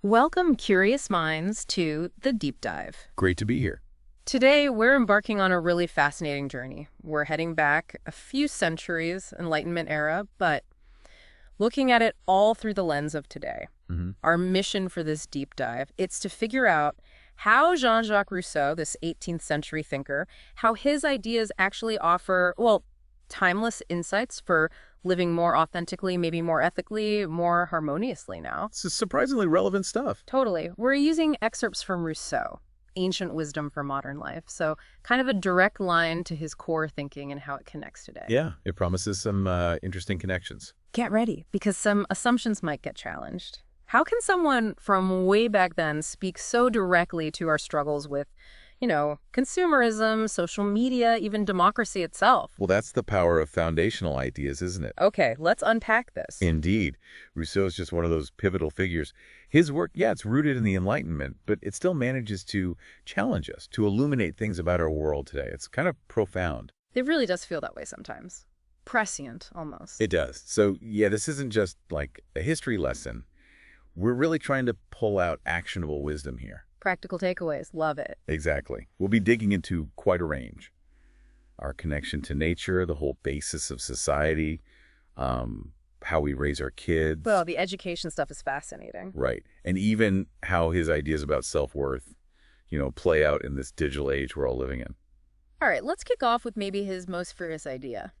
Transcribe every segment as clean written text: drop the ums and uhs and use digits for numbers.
Welcome, curious minds, to the Deep Dive. Great to be here. Today, we're embarking on a really fascinating journey. We're heading back a few centuries, Enlightenment era, but looking at it all through the lens of today. Our mission for this deep dive, it's to figure out how Jean-Jacques Rousseau, this 18th century thinker, how his ideas actually offer, well, timeless insights for living more authentically, maybe more ethically, more harmoniously now. It's surprisingly relevant stuff. Totally. We're using excerpts from Rousseau, ancient wisdom for modern life. So kind of a direct line to his core thinking and how it connects today. Yeah, it promises some interesting connections. Get ready, because some assumptions might get challenged. How can someone from way back then speak so directly to our struggles with, consumerism, social media, even democracy itself? Well, that's the power of foundational ideas, isn't it? Okay, let's unpack this. Indeed. Rousseau is just one of those pivotal figures. His work, yeah, it's rooted in the Enlightenment, but it still manages to challenge us, to illuminate things about our world today. It's kind of profound. It really does feel that way sometimes. Prescient, almost. It does. So, yeah, this isn't just like a history lesson. We're really trying to pull out actionable wisdom here. Practical takeaways. Love it. Exactly. We'll be digging into quite a range. Our connection to nature, the whole basis of society, how we raise our kids. Well, the education stuff is fascinating. Right. And even how his ideas about self-worth, play out in this digital age we're all living in. All right, let's kick off with maybe his most furious idea.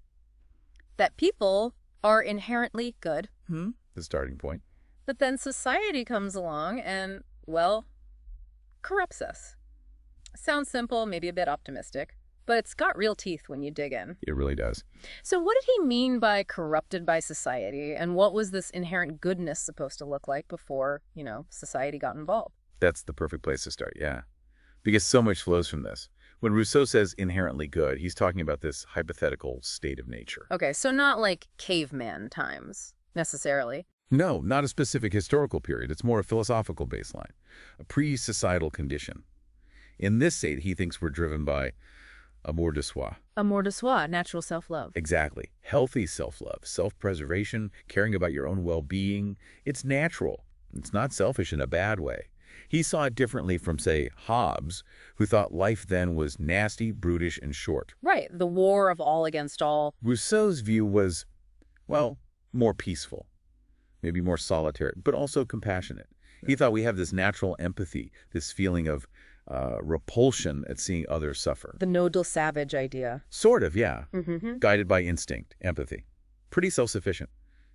That people are inherently good. The starting point. But then society comes along and, well, corrupts us. Sounds simple, maybe a bit optimistic, but it's got real teeth when you dig in. It really does. So what did he mean by corrupted by society, and what was this inherent goodness supposed to look like before, society got involved? That's the perfect place to start, yeah. Because so much flows from this. When Rousseau says inherently good, he's talking about this hypothetical state of nature. Okay, so not like caveman times, necessarily. No, not a specific historical period. It's more a philosophical baseline, a pre-societal condition. In this state, he thinks we're driven by amour de soi. Amour de soi, natural self-love. Exactly. Healthy self-love, self-preservation, caring about your own well-being. It's natural. It's not selfish in a bad way. He saw it differently from, say, Hobbes, who thought life then was nasty, brutish, and short. Right, the war of all against all. Rousseau's view was, well, more peaceful. Maybe more solitary, but also compassionate. He thought we have this natural empathy, this feeling of repulsion at seeing others suffer. The nodal savage idea. Sort of, yeah. Guided by instinct, empathy. Pretty self-sufficient.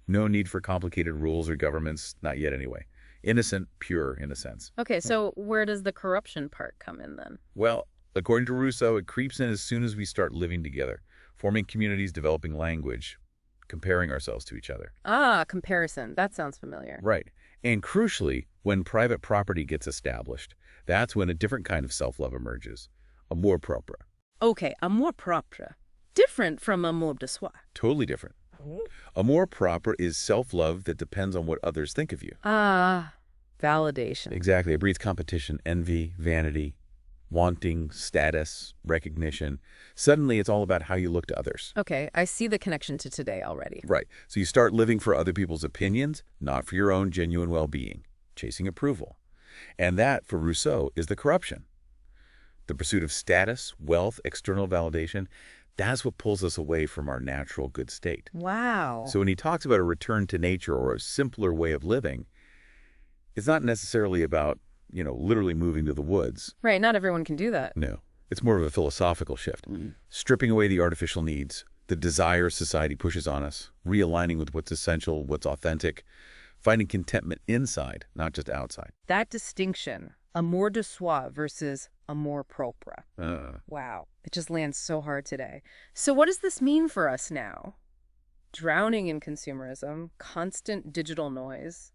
No need for complicated rules or governments, not yet anyway. Innocent, pure in a sense. Okay, so where does the corruption part come in then? Well, according to Rousseau, it creeps in as soon as we start living together, forming communities, developing language, comparing ourselves to each other. Ah, comparison. That sounds familiar. Right. And crucially, when private property gets established, that's when a different kind of self-love emerges. Amour propre. Okay, amour propre. Different from amour de soi. Totally different. Amour propre is self-love that depends on what others think of you. Ah, validation. Exactly. It breeds competition, envy, vanity, wanting, status, recognition. Suddenly, it's all about how you look to others. Okay, I see the connection to today already. Right. So you start living for other people's opinions, not for your own genuine well-being, chasing approval. And that, for Rousseau, is the corruption. The pursuit of status, wealth, external validation, that's what pulls us away from our natural good state. Wow. So when he talks about a return to nature or a simpler way of living, it's not necessarily about literally moving to the woods. Right, not everyone can do that. No, it's more of a philosophical shift. Stripping away the artificial needs, the desires society pushes on us, realigning with what's essential, what's authentic, finding contentment inside, not just outside. That distinction, amour de soi versus amour propre. Wow, it just lands so hard today. So what does this mean for us now? Drowning in consumerism, constant digital noise.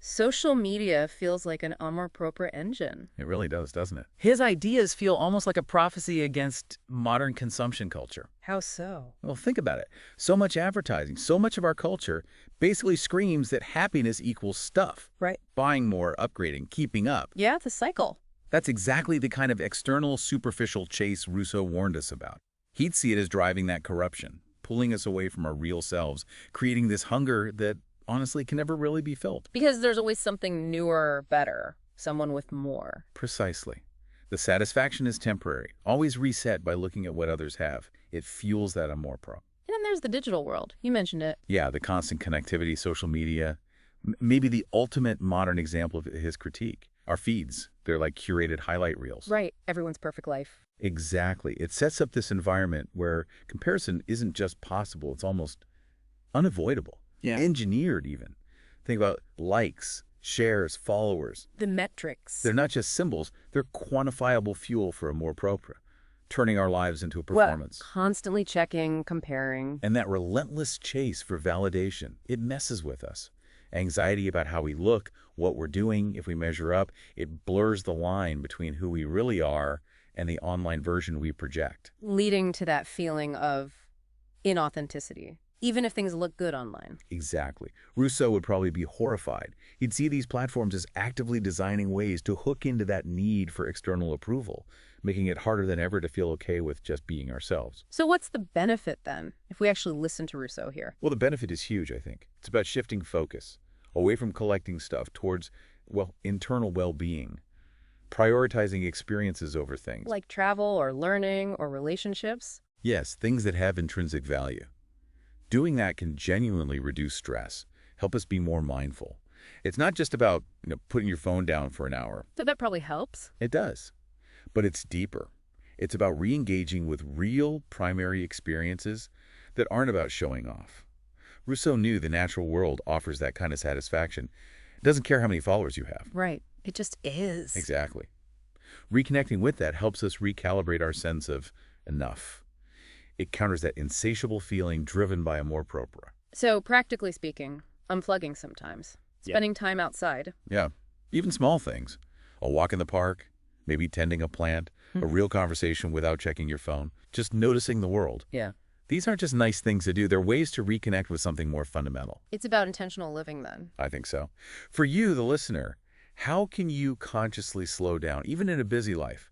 Social media feels like an amour propre engine. It really does, doesn't it? His ideas feel almost like a prophecy against modern consumption culture. How so? Well, think about it. So much advertising, so much of our culture basically screams that happiness equals stuff. Right. Buying more, upgrading, keeping up. Yeah, the cycle. That's exactly the kind of external, superficial chase Rousseau warned us about. He'd see it as driving that corruption, pulling us away from our real selves, creating this hunger that honestly, can never really be filled. Because there's always something newer, better, someone with more. Precisely. The satisfaction is temporary, always reset by looking at what others have. It fuels that amor pro. And then there's the digital world. You mentioned it. Yeah, the constant connectivity, social media, maybe the ultimate modern example of his critique. Our feeds, they're like curated highlight reels. Right. Everyone's perfect life. Exactly. It sets up this environment where comparison isn't just possible, it's almost unavoidable. Yeah. Engineered even. Think about likes, shares, followers. The metrics. They're not just symbols, they're quantifiable fuel for amor proprio, turning our lives into a performance. Well, constantly checking, comparing. And that relentless chase for validation, it messes with us. Anxiety about how we look, what we're doing, if we measure up, it blurs the line between who we really are and the online version we project. Leading to that feeling of inauthenticity, even if things look good online. Exactly. Rousseau would probably be horrified. He'd see these platforms as actively designing ways to hook into that need for external approval, making it harder than ever to feel okay with just being ourselves. So what's the benefit then, if we actually listen to Rousseau here? Well, the benefit is huge, I think. It's about shifting focus away from collecting stuff towards, well, internal well-being, prioritizing experiences over things. Like travel or learning or relationships? Yes, things that have intrinsic value. Doing that can genuinely reduce stress, help us be more mindful. It's not just about, putting your phone down for an hour. So that probably helps. It does. But it's deeper. It's about re-engaging with real primary experiences that aren't about showing off. Rousseau knew the natural world offers that kind of satisfaction. It doesn't care how many followers you have. Right. It just is. Exactly. Reconnecting with that helps us recalibrate our sense of enough. It counters that insatiable feeling driven by amor proprio. So practically speaking, unplugging sometimes. Spending time outside. Yeah. Even small things. A walk in the park, maybe tending a plant, a real conversation without checking your phone, just noticing the world. Yeah. These aren't just nice things to do. They're ways to reconnect with something more fundamental. It's about intentional living then. I think so. For you, the listener, how can you consciously slow down, even in a busy life?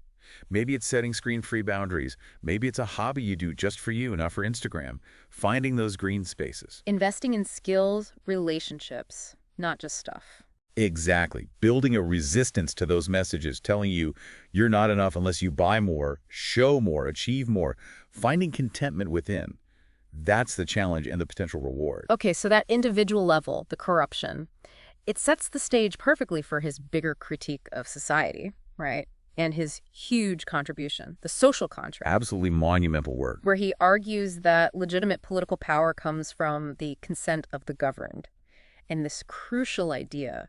Maybe it's setting screen-free boundaries. Maybe it's a hobby you do just for you, not for Instagram. Finding those green spaces. Investing in skills, relationships, not just stuff. Exactly. Building a resistance to those messages telling you you're not enough unless you buy more, show more, achieve more. Finding contentment within. That's the challenge and the potential reward. Okay, so that individual level, the corruption, it sets the stage perfectly for his bigger critique of society, right? And his huge contribution, the social contract. Absolutely monumental work. Where he argues that legitimate political power comes from the consent of the governed. And this crucial idea,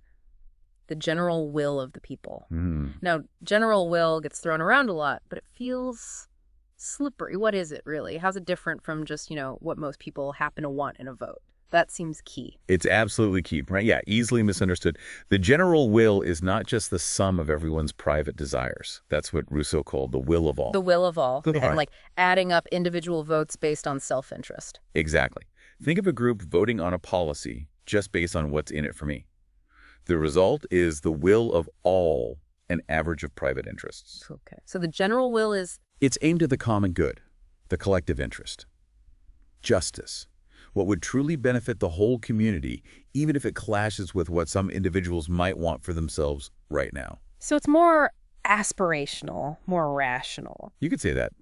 the general will of the people. Now, general will gets thrown around a lot, but it feels slippery. What is it really? How's it different from just, what most people happen to want in a vote? That seems key. It's absolutely key, right? Yeah, easily misunderstood. The general will is not just the sum of everyone's private desires. That's what Rousseau called the will of all. The will of all. Right. And like adding up individual votes based on self-interest. Exactly. Think of a group voting on a policy just based on what's in it for me. The result is the will of all, an average of private interests. Okay. So the general will is... It's aimed at the common good, the collective interest. Justice. What would truly benefit the whole community, even if it clashes with what some individuals might want for themselves right now. So it's more aspirational, more rational. You could say that.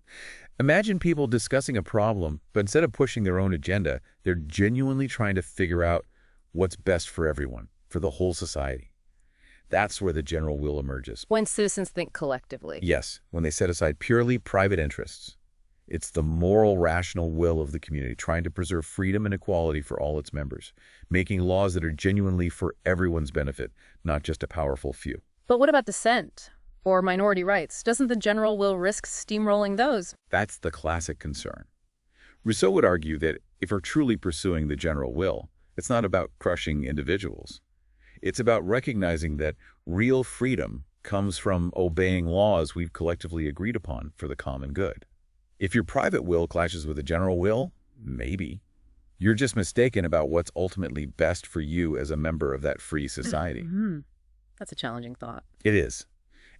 Imagine people discussing a problem, but instead of pushing their own agenda, they're genuinely trying to figure out what's best for everyone, for the whole society. That's where the general will emerges. When citizens think collectively. Yes, when they set aside purely private interests. It's the moral, rational will of the community, trying to preserve freedom and equality for all its members, making laws that are genuinely for everyone's benefit, not just a powerful few. But what about dissent or minority rights? Doesn't the general will risk steamrolling those? That's the classic concern. Rousseau would argue that if we're truly pursuing the general will, it's not about crushing individuals. It's about recognizing that real freedom comes from obeying laws we've collectively agreed upon for the common good. If your private will clashes with the general will, maybe. You're just mistaken about what's ultimately best for you as a member of that free society. That's a challenging thought. It is.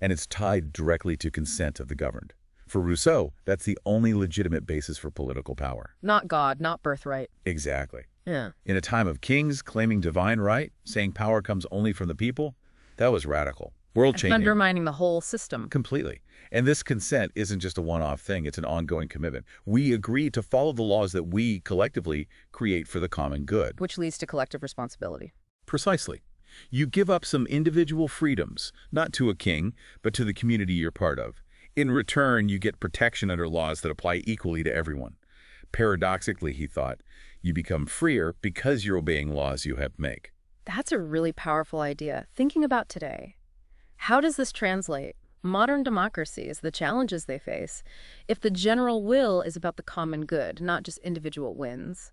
And it's tied directly to consent of the governed. For Rousseau, that's the only legitimate basis for political power. Not God, not birthright. Exactly. Yeah. In a time of kings claiming divine right, saying power comes only from the people, that was radical. World-changing. Undermining the whole system. Completely. And this consent isn't just a one-off thing, it's an ongoing commitment. We agree to follow the laws that we collectively create for the common good. Which leads to collective responsibility. Precisely. You give up some individual freedoms, not to a king, but to the community you're part of. In return, you get protection under laws that apply equally to everyone. Paradoxically, he thought, you become freer because you're obeying laws you help make. That's a really powerful idea. Thinking about today, how does this translate? Modern democracies, the challenges they face, if the general will is about the common good, not just individual wins,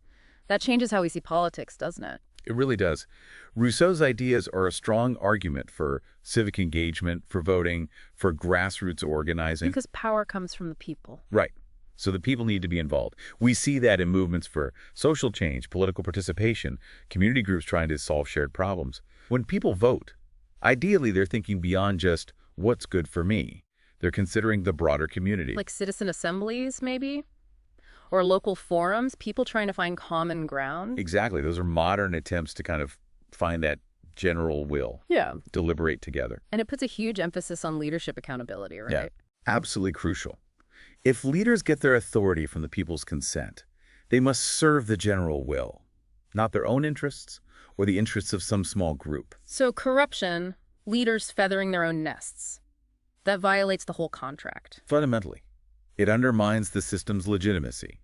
that changes how we see politics, doesn't it? It really does. Rousseau's ideas are a strong argument for civic engagement, for voting, for grassroots organizing. Because power comes from the people. Right. So the people need to be involved. We see that in movements for social change, political participation, community groups trying to solve shared problems. When people vote, ideally they're thinking beyond just what's good for me. They're considering the broader community. Like citizen assemblies, maybe? Or local forums, people trying to find common ground? Exactly. Those are modern attempts to kind of find that general will. Yeah. Deliberate together. And it puts a huge emphasis on leadership accountability, right? Yeah. Absolutely crucial. If leaders get their authority from the people's consent, they must serve the general will, not their own interests or the interests of some small group. So corruption, leaders feathering their own nests, that violates the whole contract. Fundamentally, it undermines the system's legitimacy.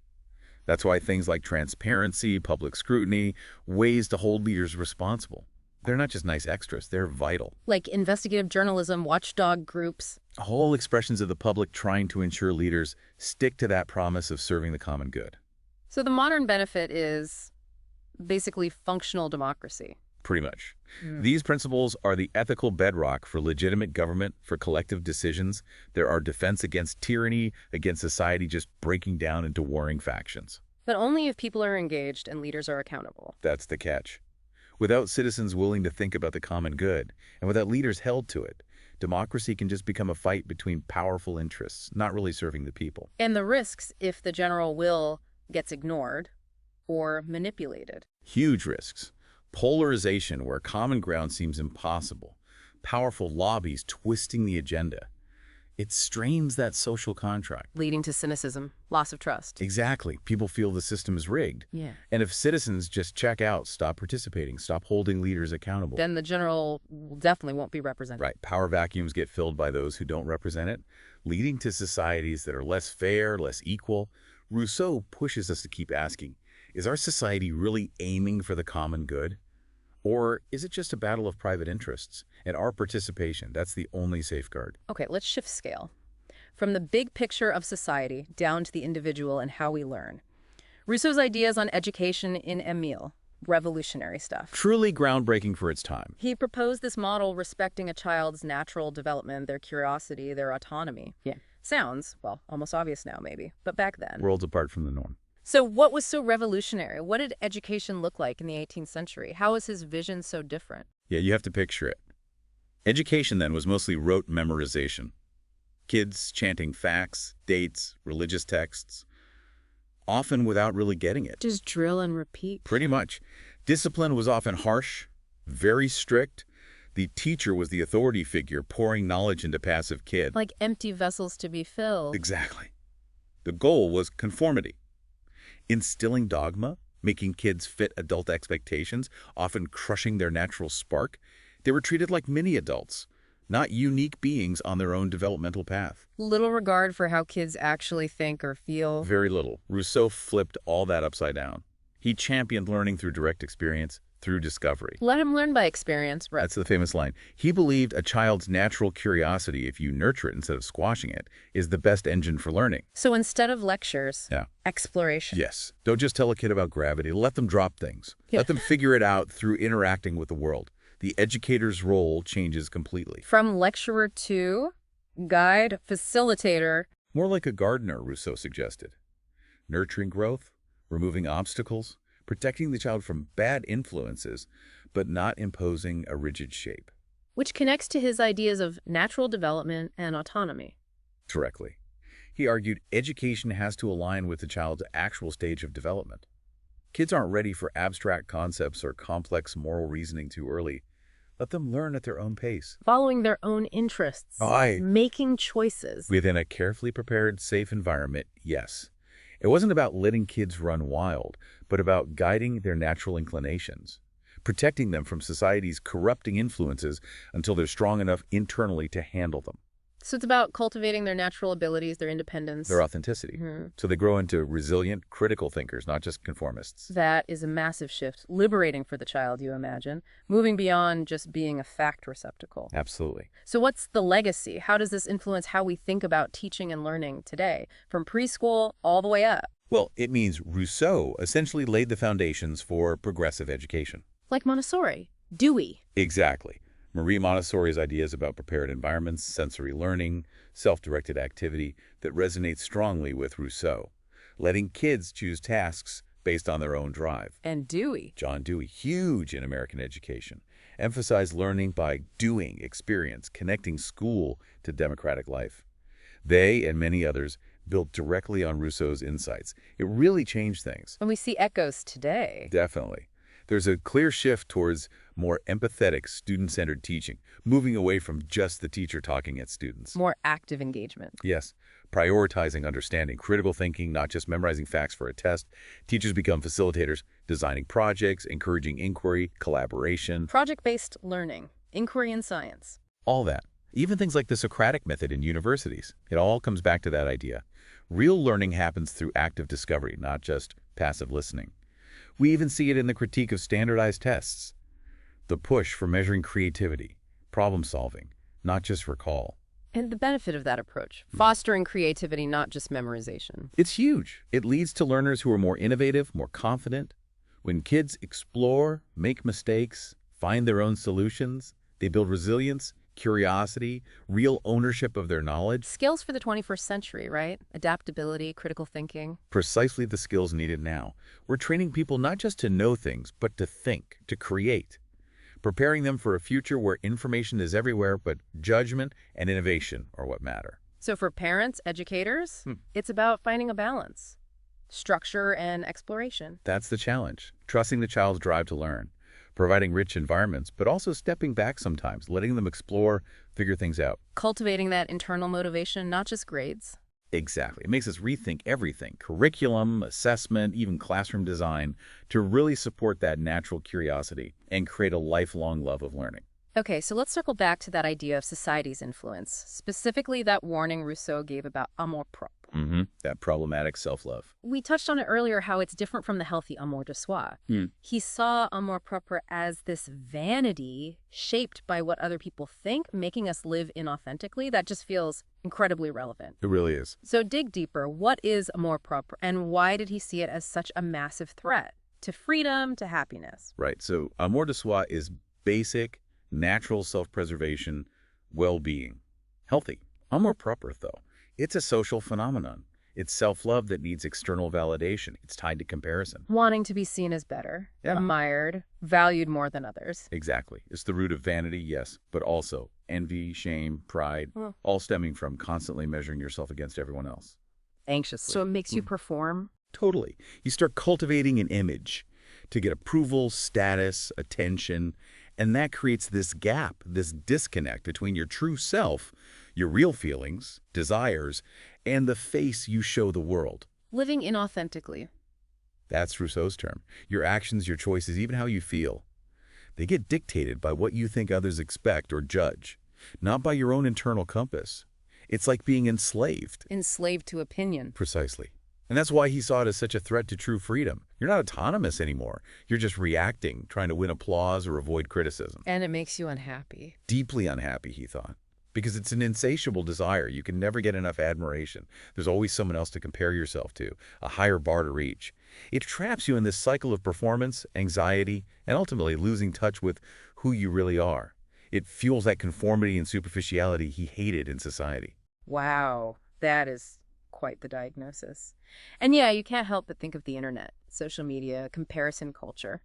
That's why things like transparency, public scrutiny, ways to hold leaders responsible. They're not just nice extras, they're vital. Like investigative journalism, watchdog groups. Whole expressions of the public trying to ensure leaders stick to that promise of serving the common good. So the modern benefit is basically functional democracy. Pretty much. These principles are the ethical bedrock for legitimate government, for collective decisions. They're our defense against tyranny, against society just breaking down into warring factions. But only if people are engaged and leaders are accountable. That's the catch. Without citizens willing to think about the common good, and without leaders held to it, democracy can just become a fight between powerful interests, not really serving the people. And the risks if the general will gets ignored or manipulated. Huge risks. Polarization where common ground seems impossible. Powerful lobbies twisting the agenda. It strains that social contract. Leading to cynicism, loss of trust. Exactly. People feel the system is rigged. Yeah. And if citizens just check out, stop participating, stop holding leaders accountable. Then the general definitely won't be represented. Right. Power vacuums get filled by those who don't represent it, leading to societies that are less fair, less equal. Rousseau pushes us to keep asking, is our society really aiming for the common good? Or is it just a battle of private interests? And our participation, that's the only safeguard. Okay, let's shift scale. From the big picture of society down to the individual and how we learn. Rousseau's ideas on education in Emile, revolutionary stuff. Truly groundbreaking for its time. He proposed this model respecting a child's natural development, their curiosity, their autonomy. Yeah. Sounds, well, almost obvious now maybe, but back then. Worlds apart from the norm. So what was so revolutionary? What did education look like in the 18th century? How was his vision so different? Yeah, you have to picture it. Education then was mostly rote memorization. Kids chanting facts, dates, religious texts, often without really getting it. Just drill and repeat. Pretty much. Discipline was often harsh, very strict. The teacher was the authority figure pouring knowledge into passive kids. Like empty vessels to be filled. Exactly. The goal was conformity. Instilling dogma, making kids fit adult expectations, often crushing their natural spark. They were treated like mini-adults, not unique beings on their own developmental path. Little regard for how kids actually think or feel. Very little. Rousseau flipped all that upside down. He championed learning through direct experience, through discovery. Let him learn by experience. Right. That's the famous line. He believed a child's natural curiosity, if you nurture it instead of squashing it, is the best engine for learning. So instead of lectures, Yeah. exploration. Yes. Don't just tell a kid about gravity. Let them drop things. Yeah. Let them figure it out through interacting with the world. The educator's role changes completely. From lecturer to guide, facilitator. More like a gardener, Rousseau suggested. Nurturing growth, removing obstacles, protecting the child from bad influences, but not imposing a rigid shape. Which connects to his ideas of natural development and autonomy. Directly. He argued education has to align with the child's actual stage of development. Kids aren't ready for abstract concepts or complex moral reasoning too early. Let them learn at their own pace. Following their own interests. Aye. Making choices. Within a carefully prepared, safe environment, yes. It wasn't about letting kids run wild, but about guiding their natural inclinations, protecting them from society's corrupting influences until they're strong enough internally to handle them. So it's about cultivating their natural abilities, their independence. Their authenticity. So they grow into resilient, critical thinkers, not just conformists. That is a massive shift, liberating for the child, you imagine, moving beyond just being a fact receptacle. Absolutely. So what's the legacy? How does this influence how we think about teaching and learning today, from preschool all the way up? Well, it means Rousseau essentially laid the foundations for progressive education. Like Montessori, Dewey. Exactly. Marie Montessori's ideas about prepared environments, sensory learning, self-directed activity that resonates strongly with Rousseau, letting kids choose tasks based on their own drive. And Dewey. John Dewey, huge in American education, emphasized learning by doing experience, connecting school to democratic life. They and many others built directly on Rousseau's insights. It really changed things. And we see echoes today. Definitely. There's a clear shift towards more empathetic, student-centered teaching, moving away from just the teacher talking at students. More active engagement. Yes, prioritizing understanding, critical thinking, not just memorizing facts for a test. Teachers become facilitators, designing projects, encouraging inquiry, collaboration. Project-based learning, inquiry in science. All that. Even things like the Socratic method in universities. It all comes back to that idea. Real learning happens through active discovery, not just passive listening. We even see it in the critique of standardized tests. The push for measuring creativity, problem solving, not just recall. And the benefit of that approach, fostering creativity, not just memorization. It's huge. It leads to learners who are more innovative, more confident. When kids explore, make mistakes, find their own solutions, they build resilience, curiosity, real ownership of their knowledge. Skills for the 21st century, right? Adaptability, critical thinking. Precisely the skills needed now. We're training people not just to know things, but to think, to create. Preparing them for a future where information is everywhere, but judgment and innovation are what matter. So for parents, educators, it's about finding a balance, structure and exploration. That's the challenge, trusting the child's drive to learn, providing rich environments, but also stepping back sometimes, letting them explore, figure things out. Cultivating that internal motivation, not just grades. Exactly. It makes us rethink everything, curriculum, assessment, even classroom design, to really support that natural curiosity and create a lifelong love of learning. Okay, so let's circle back to that idea of society's influence, specifically that warning Rousseau gave about amour-propre. That problematic self-love. We touched on it earlier, how it's different from the healthy amour de soi. He saw amour-propre as this vanity shaped by what other people think, making us live inauthentically. That just feels incredibly relevant. It really is. So dig deeper. What is amour-propre, and why did he see it as such a massive threat to freedom, to happiness? Right. So amour de soi is basic, natural self-preservation, well-being. Healthy. Amour-propre, though, it's a social phenomenon. It's self-love that needs external validation. It's tied to comparison. Wanting to be seen as better, admired, valued more than others. Exactly. It's the root of vanity, yes, but also envy, shame, pride, all stemming from constantly measuring yourself against everyone else. Anxiously. So it makes you perform? Totally. You start cultivating an image to get approval, status, attention, and that creates this gap, this disconnect between your true self, your real feelings, desires, and the face you show the world. Living inauthentically. That's Rousseau's term. Your actions, your choices, even how you feel. They get dictated by what you think others expect or judge, not by your own internal compass. It's like being enslaved. Enslaved to opinion. Precisely. And that's why he saw it as such a threat to true freedom. You're not autonomous anymore. You're just reacting, trying to win applause or avoid criticism. And it makes you unhappy. Deeply unhappy, he thought. Because it's an insatiable desire. You can never get enough admiration. There's always someone else to compare yourself to, a higher bar to reach. It traps you in this cycle of performance, anxiety, and ultimately losing touch with who you really are. It fuels that conformity and superficiality he hated in society. Wow, that is quite the diagnosis. And yeah, you can't help but think of the internet, social media, comparison culture.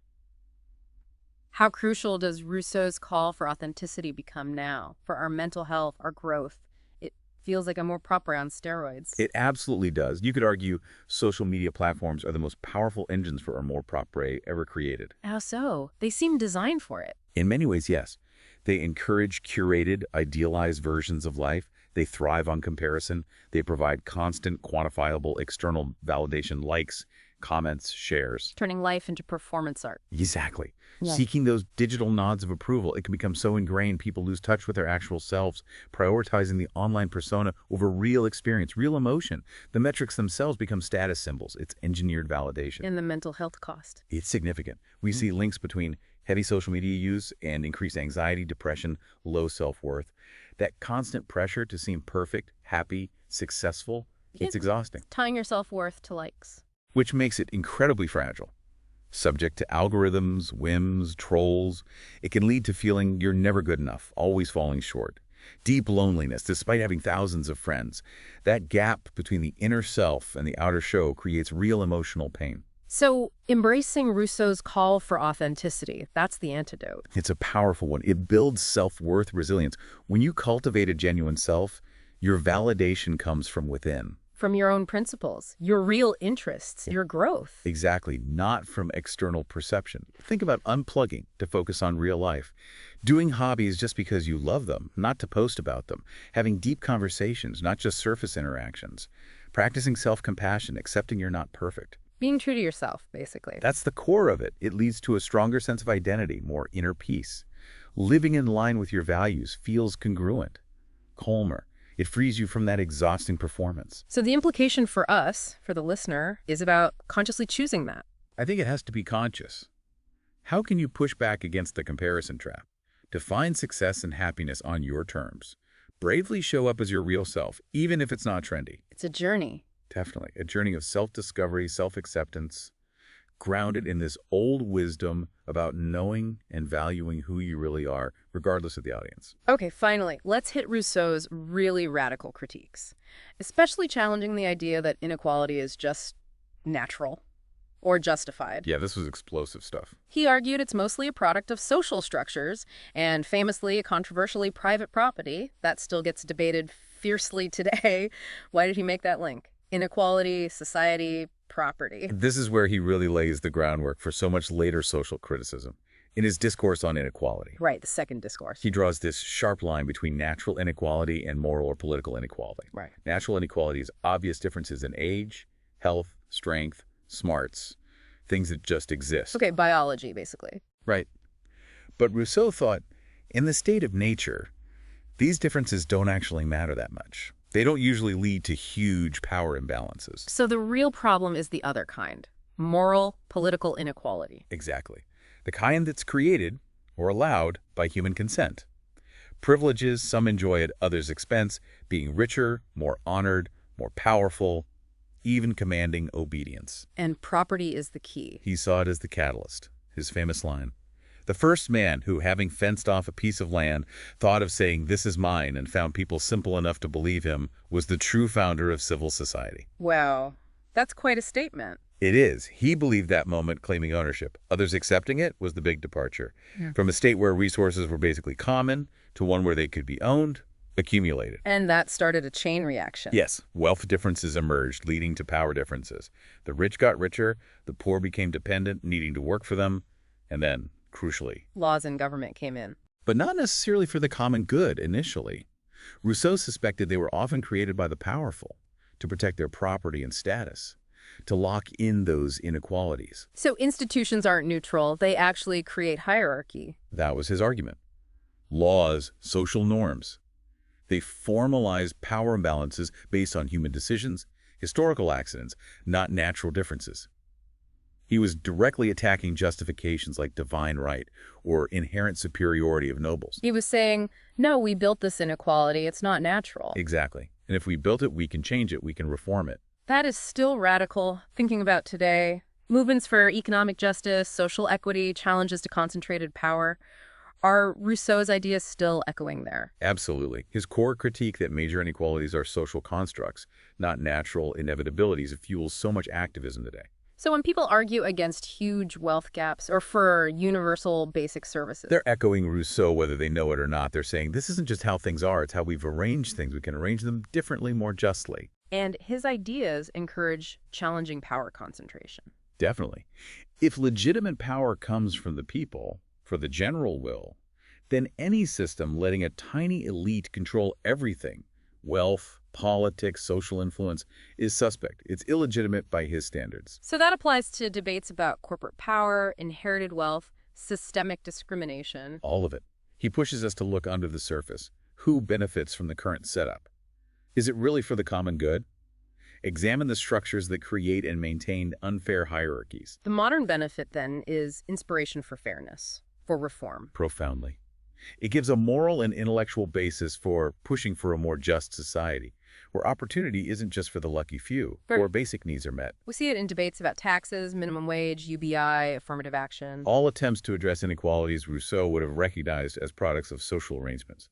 How crucial does Rousseau's call for authenticity become now, for our mental health, our growth? It Feels like I'm more proper on steroids. It absolutely does. You could argue social media platforms are the most powerful engines for amour propre ever created. How so? They seem designed for it. In many ways, yes. They encourage curated, idealized versions of life. They thrive on comparison. They provide constant, quantifiable external validation, likes, comments, shares. Turning life into performance art. Exactly. Yeah. Seeking those digital nods of approval, it can become so ingrained people lose touch with their actual selves, prioritizing the online persona over real experience, real emotion. The metrics themselves become status symbols. It's engineered validation. And the mental health cost. It's significant. We see links between heavy social media use and increased anxiety, depression, low self-worth. That constant pressure to seem perfect, happy, successful, it's exhausting. Tying your self-worth to likes. Which makes it incredibly fragile. Subject to algorithms, whims, trolls, it can lead to feeling you're never good enough, always falling short. Deep loneliness, despite having thousands of friends. That gap between the inner self and the outer show creates real emotional pain. So, embracing Rousseau's call for authenticity, that's the antidote. It's a powerful one. It builds self-worth resilience. When you cultivate a genuine self, your validation comes from within. From your own principles, your real interests, your growth. Exactly, not from external perception. Think about unplugging to focus on real life. Doing hobbies just because you love them, not to post about them. Having deep conversations, not just surface interactions. Practicing self-compassion, accepting you're not perfect. Being true to yourself, basically. That's the core of it. It leads to a stronger sense of identity, more inner peace. Living in line with your values feels congruent, calmer. It frees you from that exhausting performance. So the implication for us, for the listener, is about consciously choosing that. I think it has to be conscious. How can you push back against the comparison trap? Define success and happiness on your terms. Bravely show up as your real self, even if it's not trendy. It's a journey. Definitely. A journey of self-discovery, self-acceptance, grounded in this old wisdom about knowing and valuing who you really are, regardless of the audience. Okay, finally, let's hit Rousseau's really radical critiques, especially challenging the idea that inequality is just natural or justified. Yeah, this was explosive stuff. He argued it's mostly a product of social structures and famously a controversially private property that still gets debated fiercely today. Why did he make that link? Inequality, society, property. This is where he really lays the groundwork for so much later social criticism. In his discourse on inequality, Right, the second discourse. he draws this sharp line between natural inequality and moral or political inequality. Right. Natural inequality is obvious differences in age, health, strength, smarts, things that just exist. Okay, biology, basically. Right. But Rousseau thought, in the state of nature, these differences don't actually matter that much. They don't usually lead to huge power imbalances. So the real problem is the other kind, moral, political inequality. Exactly. The kind that's created or allowed by human consent. Privileges some enjoy at others' expense, being richer, more honored, more powerful, even commanding obedience. And property is the key. He saw it as the catalyst, his famous line. The first man who, having fenced off a piece of land, thought of saying, "This is mine," and found people simple enough to believe him, was the true founder of civil society. Wow, that's quite a statement. It is. He believed that moment claiming ownership. Others accepting it was the big departure. Yeah. From a state where resources were basically common to one where they could be owned, accumulated. And that started a chain reaction. Yes, wealth differences emerged, leading to power differences. The rich got richer, the poor became dependent, needing to work for them, and then, crucially, Laws and government came in. but not necessarily for the common good initially. Rousseau suspected they were often created by the powerful to protect their property and status, to lock in those inequalities. So institutions aren't neutral. They actually create hierarchy. That was his argument. Laws, social norms. They formalize power imbalances based on human decisions, historical accidents, not natural differences. He was directly attacking justifications like divine right or inherent superiority of nobles. He was saying, no, we built this inequality. It's not natural. Exactly. And if we built it, we can change it, we can reform it. That is still radical. Thinking about today, movements for economic justice, social equity, challenges to concentrated power. Are Rousseau's ideas still echoing there? Absolutely. His core critique that major inequalities are social constructs, not natural inevitabilities, fuels so much activism today. So when people argue against huge wealth gaps or for universal basic services, They're echoing Rousseau whether they know it or not. They're saying this isn't just how things are, it's how we've arranged things. We can arrange them differently, more justly. and his ideas encourage challenging power concentration. Definitely. If legitimate power comes from the people, for the general will, then any system letting a tiny elite control everything, wealth, politics, social influence, is suspect. It's illegitimate by his standards. So that applies to debates about corporate power, inherited wealth, systemic discrimination. All of it. He pushes us to look under the surface. Who benefits from the current setup? Is it really for the common good? Examine the structures that create and maintain unfair hierarchies. The modern benefit, then, is inspiration for fairness, for reform. Profoundly. It gives a moral and intellectual basis for pushing for a more just society, where opportunity isn't just for the lucky few, or basic needs are met. We see it in debates about taxes, minimum wage, UBI, affirmative action. All attempts to address inequalities Rousseau would have recognized as products of social arrangements.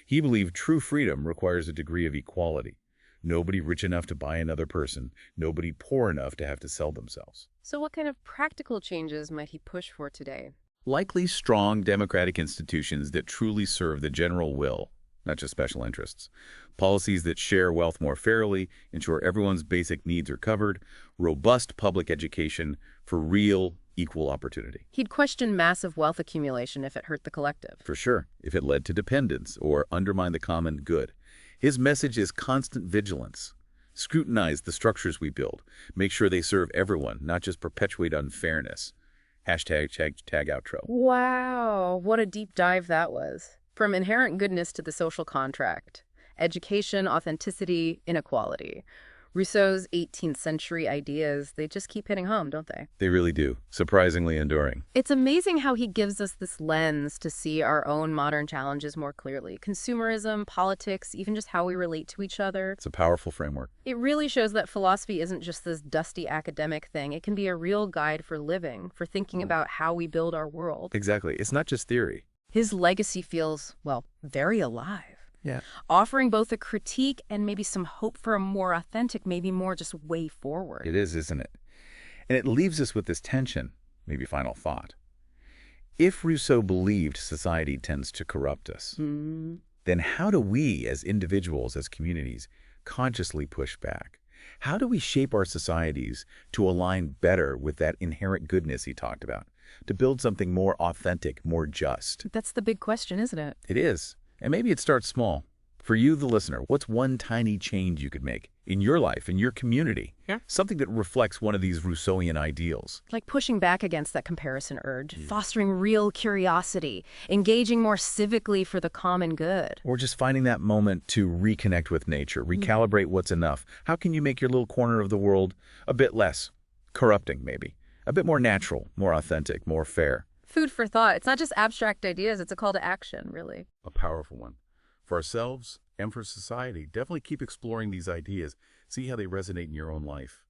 He believed true freedom requires a degree of equality. Nobody rich enough to buy another person, nobody poor enough to have to sell themselves. So what kind of practical changes might he push for today? Likely strong democratic institutions that truly serve the general will, not just special interests. Policies that share wealth more fairly, ensure everyone's basic needs are covered, robust public education for real, equal opportunity. He'd question massive wealth accumulation if it hurt the collective. For sure, if it led to dependence or undermined the common good. His message is constant vigilance. Scrutinize the structures we build. Make sure they serve everyone, not just perpetuate unfairness. Hashtag tag outro. Wow, what a deep dive that was. From inherent goodness to the social contract, education, authenticity, inequality. Rousseau's 18th century ideas, they just keep hitting home, don't they? They really do. Surprisingly enduring. It's amazing how he gives us this lens to see our own modern challenges more clearly. Consumerism, politics, even just how we relate to each other. It's a powerful framework. It really shows that philosophy isn't just this dusty academic thing. It can be a real guide for living, for thinking about how we build our world. Exactly. It's not just theory. His legacy feels, well, very alive. Yeah. Offering both a critique and maybe some hope for a more authentic, maybe more just way forward. It is, isn't it? And it leaves us with this tension, maybe final thought. If Rousseau believed society tends to corrupt us, then how do we as individuals, as communities, consciously push back? How do we shape our societies to align better with that inherent goodness he talked about, to build something more authentic, more just? That's the big question, isn't it? It is. And maybe it starts small. For you, the listener, what's one tiny change you could make in your life, in your community? Yeah. Something that reflects one of these Rousseauian ideals. Like pushing back against that comparison urge, fostering real curiosity, engaging more civically for the common good. Or just finding that moment to reconnect with nature, recalibrate what's enough. How can you make your little corner of the world a bit less corrupting, maybe? A bit more natural, more authentic, more fair. Food for thought. It's not just abstract ideas, it's a call to action, really. A powerful one. For ourselves and for society, definitely keep exploring these ideas. See how they resonate in your own life.